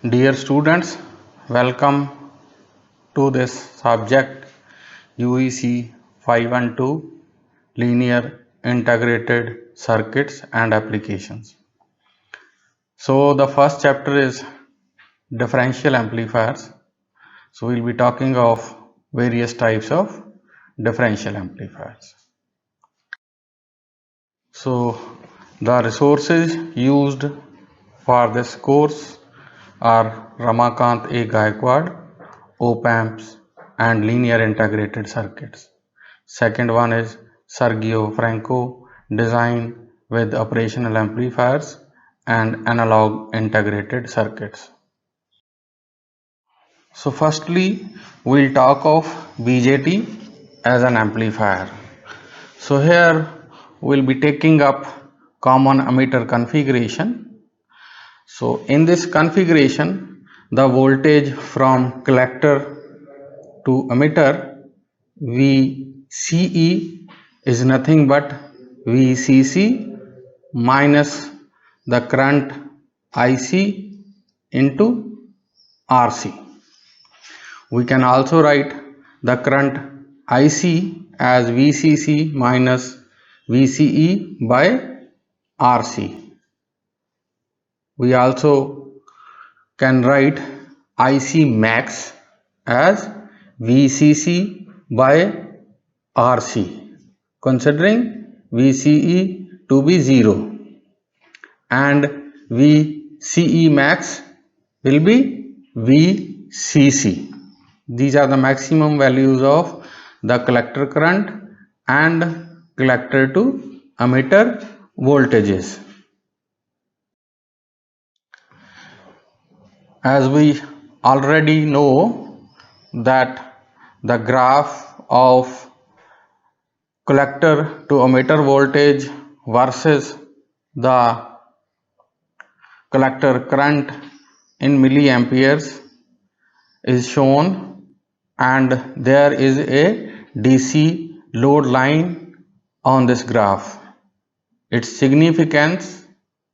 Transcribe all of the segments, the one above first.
Dear students, welcome to this subject UEC 512 Linear Integrated Circuits and Applications. So the first chapter is differential amplifiers. So we'll be talking of various types of differential amplifiers. So the resources used for this course are Ramakant A. Gaikwad, op-amps and linear integrated circuits. Second one is Sergio Franco, design with operational amplifiers and analog integrated circuits. So firstly, we'll talk of BJT as an amplifier. So here we'll be taking up common emitter configuration. So in this configuration, the voltage from collector to emitter VCE is nothing but VCC minus the current IC into RC. We can also write the current IC as VCC minus VCE by RC. We also can write IC max as VCC by RC, considering VCE to be 0 and VCE max will be VCC. These are the maximum values of the collector current and collector to emitter voltages. As we already know that the graph of collector to emitter voltage versus the collector current in milliamperes is shown, and there is a DC load line on this graph. Its significance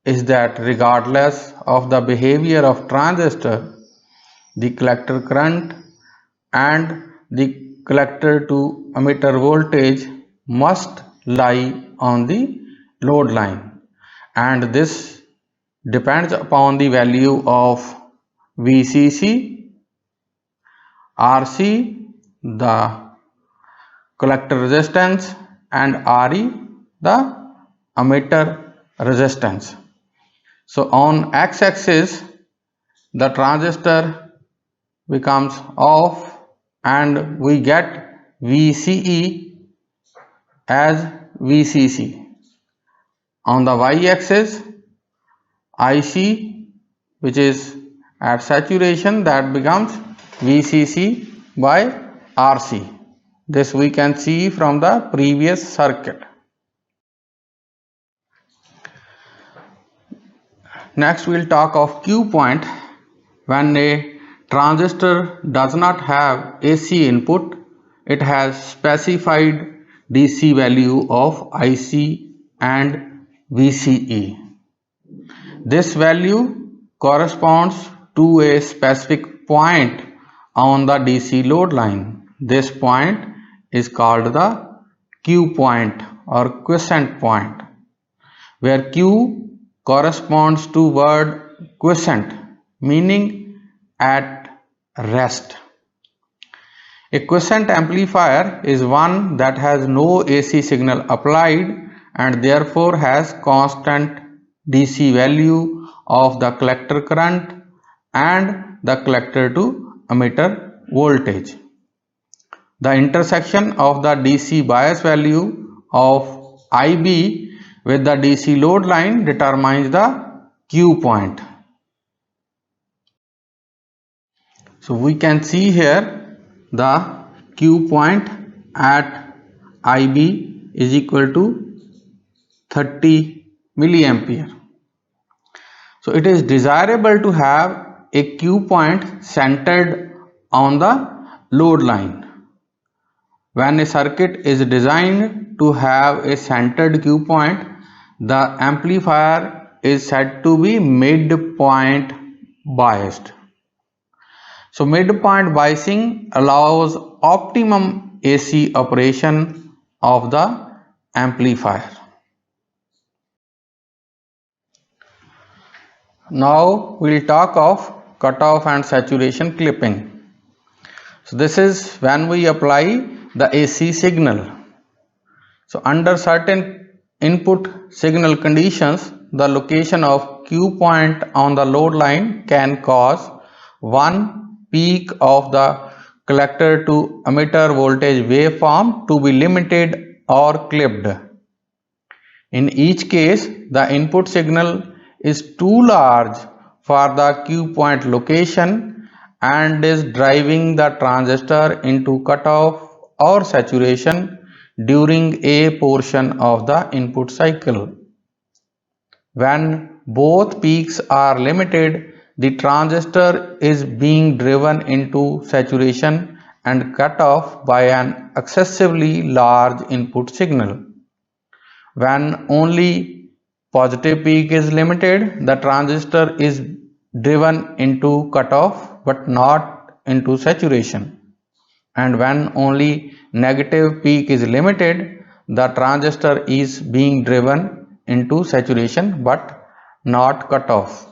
is that regardless of the behavior of transistor, the collector current and the collector to emitter voltage must lie on the load line, and this depends upon the value of VCC, RC, the collector resistance, and RE, the emitter resistance. So on x-axis the transistor becomes off and we get VCE as VCC. On the y-axis IC, which is at saturation, that becomes VCC by RC. This we can see from the previous circuit. Next we'll talk of Q point. When a transistor does not have AC input, it has specified DC value of IC and VCE. This value corresponds to a specific point on the DC load line. This point is called the Q point or quiescent point, where Q corresponds to word quiescent, meaning at rest. A quiescent amplifier is one that has no AC signal applied and therefore has constant DC value of the collector current and the collector to emitter voltage. The intersection of the DC bias value of IB with the DC load line determines the Q point. So we can see here the Q point at IB is equal to 30 milliampere. So it is desirable to have a Q point centered on the load line. When a circuit is designed to have a centered Q point, the amplifier is said to be midpoint biased. So midpoint biasing allows optimum AC operation of the amplifier. Now we'll talk of cutoff and saturation clipping. So this is when we apply the AC signal. So under certain input signal conditions, the location of Q point on the load line can cause one peak of the collector to emitter voltage waveform to be limited or clipped. In each case, the input signal is too large for the Q point location and is driving the transistor into cutoff or saturation during a portion of the input cycle. When both peaks are limited, the transistor is being driven into saturation and cut off by an excessively large input signal. When only positive peak is limited, the transistor is driven into cutoff but not into saturation. And when only negative peak is limited, the transistor is being driven into saturation but not cutoff.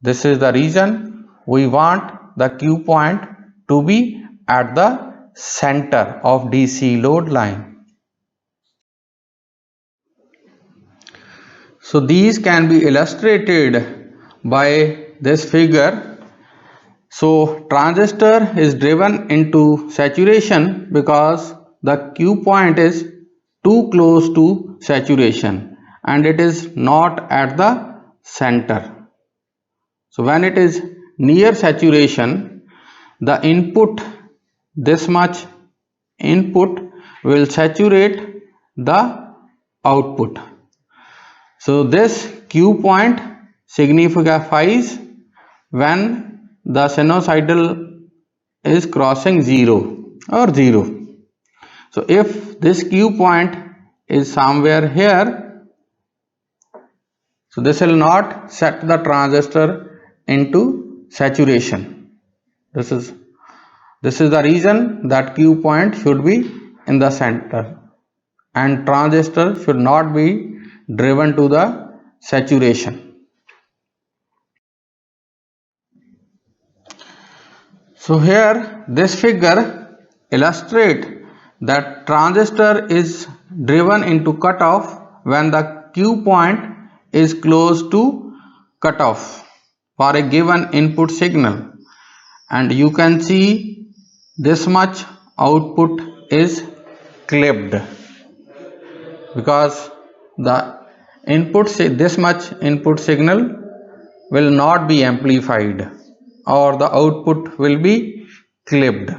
This is the reason we want the Q point to be at the center of DC load line. So these can be illustrated by this figure. So transistor is driven into saturation because the Q point is too close to saturation and it is not at the center. So when it is near saturation, the input, this much input will saturate the output. So this Q point signifies when the sinusoidal is crossing 0 or 0. So if this Q point is somewhere here, so this will not set the transistor into saturation. This is the reason that Q point should be in the center and transistor should not be driven to the saturation. So here this figure illustrates that transistor is driven into cutoff when the Q point is close to cutoff for a given input signal, and you can see this much output is clipped because the this much input signal will not be amplified or the output will be clipped.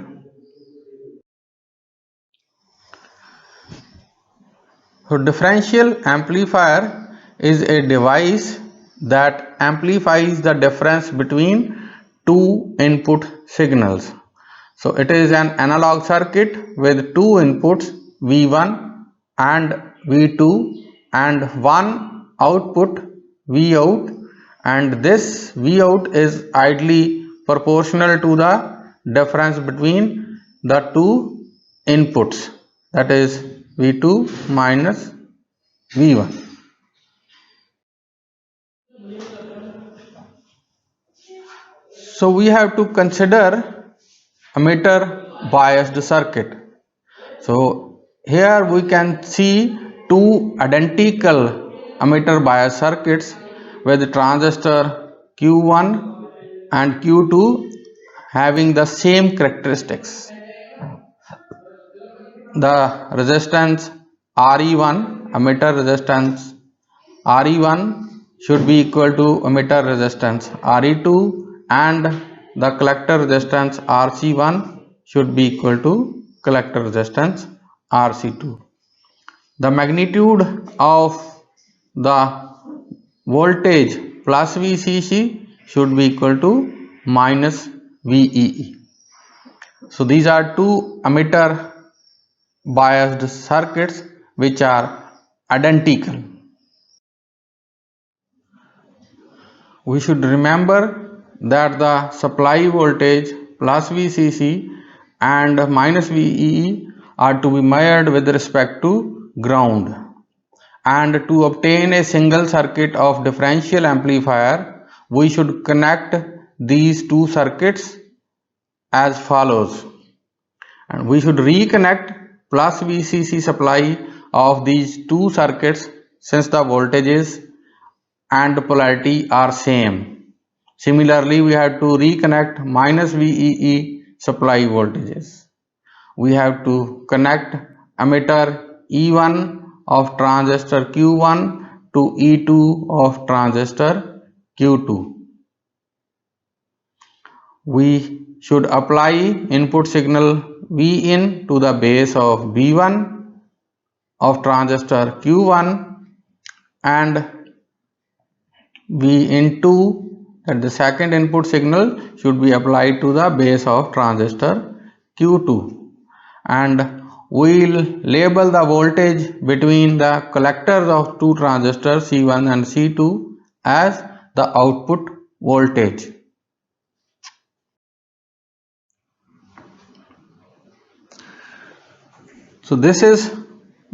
So differential amplifier is a device that amplifies the difference between two input signals. So it is an analog circuit with two inputs V1 and V2 and one output Vout, and this Vout is ideally proportional to the difference between the two inputs, that is V2 minus V1. So we have to consider emitter biased circuit. So here we can see two identical emitter bias circuits with transistor Q1 and Q2 having the same characteristics. The resistance RE1, emitter resistance RE1 should be equal to emitter resistance RE2, and the collector resistance RC1 should be equal to collector resistance RC2. The magnitude of the voltage plus VCC should be equal to minus VEE. So these are two emitter biased circuits which are identical. We should remember that the supply voltage plus VCC and minus VEE are to be measured with respect to ground. And to obtain a single circuit of differential amplifier, we should connect these two circuits as follows. And we should reconnect plus VCC supply of these two circuits since the voltages and polarity are same. Similarly, we have to reconnect minus VEE supply voltages. We have to connect emitter E1 of transistor Q1 to E2 of transistor Q2. We should apply input signal Vin to the base of B1 of transistor Q1 and Vin2, that the second input signal, should be applied to the base of transistor Q2, and we will label the voltage between the collectors of two transistors C1 and C2 as the output voltage. So this is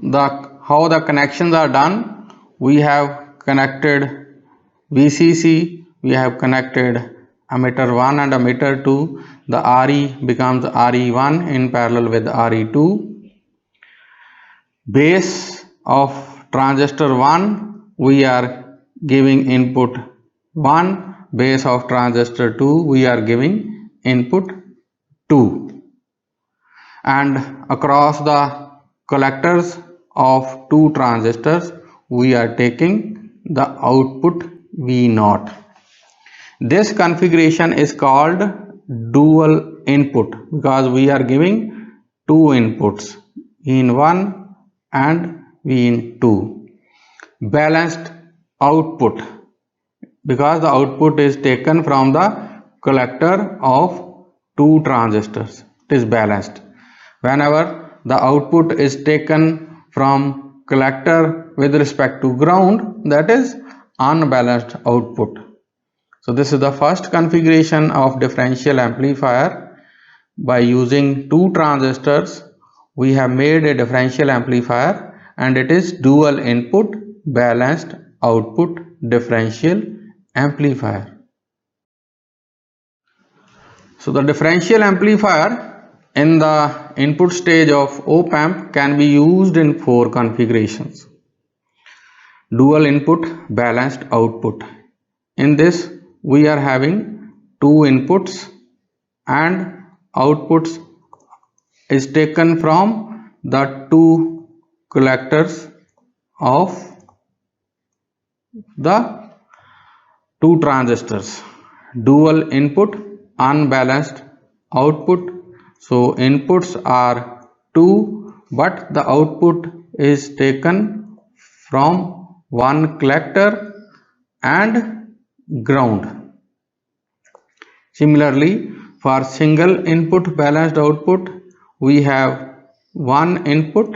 how the connections are done. We have connected VCC, we have connected emitter 1 and emitter 2. The RE becomes RE1 in parallel with RE2. Base of transistor 1, we are giving input 1. Base of transistor 2, we are giving input 2. And across the collectors of two transistors, we are taking the output V0. This configuration is called dual input because we are giving two inputs, Vin1 and Vin2. Balanced output because the output is taken from the collector of two transistors. It is balanced. Whenever the output is taken from collector with respect to ground, that is unbalanced output. So this is the first configuration of differential amplifier. By using two transistors, we have made a differential amplifier, and it is dual input balanced output differential amplifier. So the differential amplifier in the input stage of op-amp can be used in four configurations. Dual input balanced output. In this, we are having two inputs and outputs is taken from the two collectors of the two transistors. Dual input unbalanced output. So inputs are 2, but the output is taken from one collector and ground. Similarly, for single input balanced output, we have one input,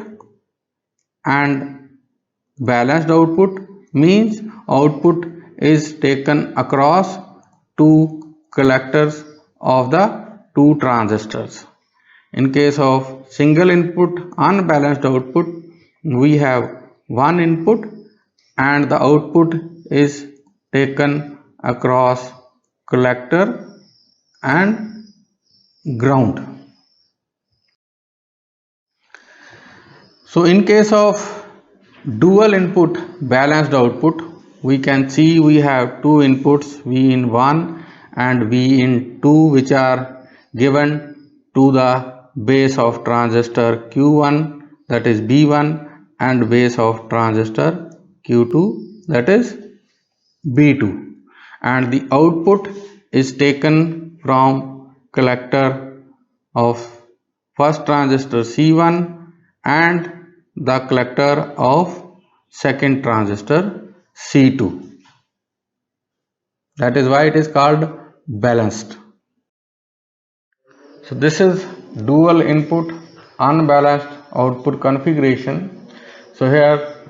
and balanced output means output is taken across two collectors of the two transistors. In case of single input unbalanced output, we have one input and the output is taken across collector and ground. So in case of dual input balanced output, we can see we have two inputs, Vin1 and Vin2, which are given to the base of transistor Q1, that is B1, and base of transistor Q2, that is B2, and the output is taken from collector of first transistor C1 and the collector of second transistor C2. That is why it is called balanced. So this is dual input unbalanced output configuration. So here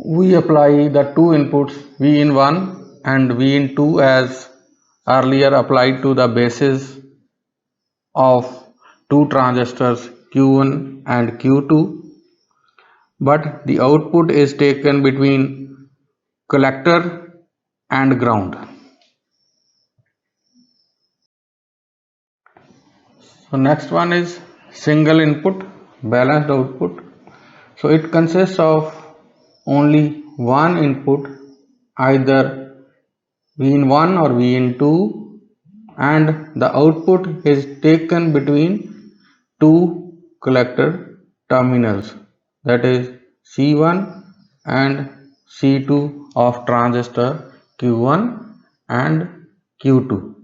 we apply the two inputs Vin1 and Vin2 as earlier applied to the bases of two transistors Q1 and Q2, but the output is taken between collector and ground. So next one is single input balanced output. So it consists of only one input, either V in 1 or V in 2, and the output is taken between two collector terminals, that is C1 and C2 of transistor Q1 and Q2.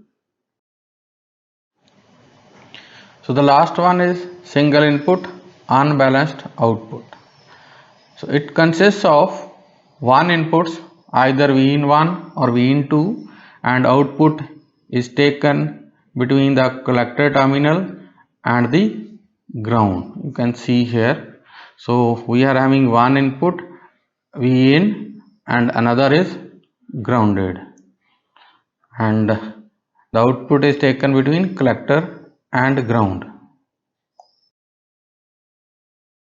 So the last one is single input unbalanced output. So it consists of one inputs, either V in 1 or V in 2, and output is taken between the collector terminal and the ground. You can see here. So we are having one input V in and another is grounded, and the output is taken between collector and ground.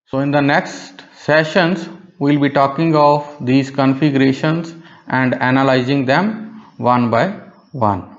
So in the next sessions we will be talking of these configurations and analyzing them one by one.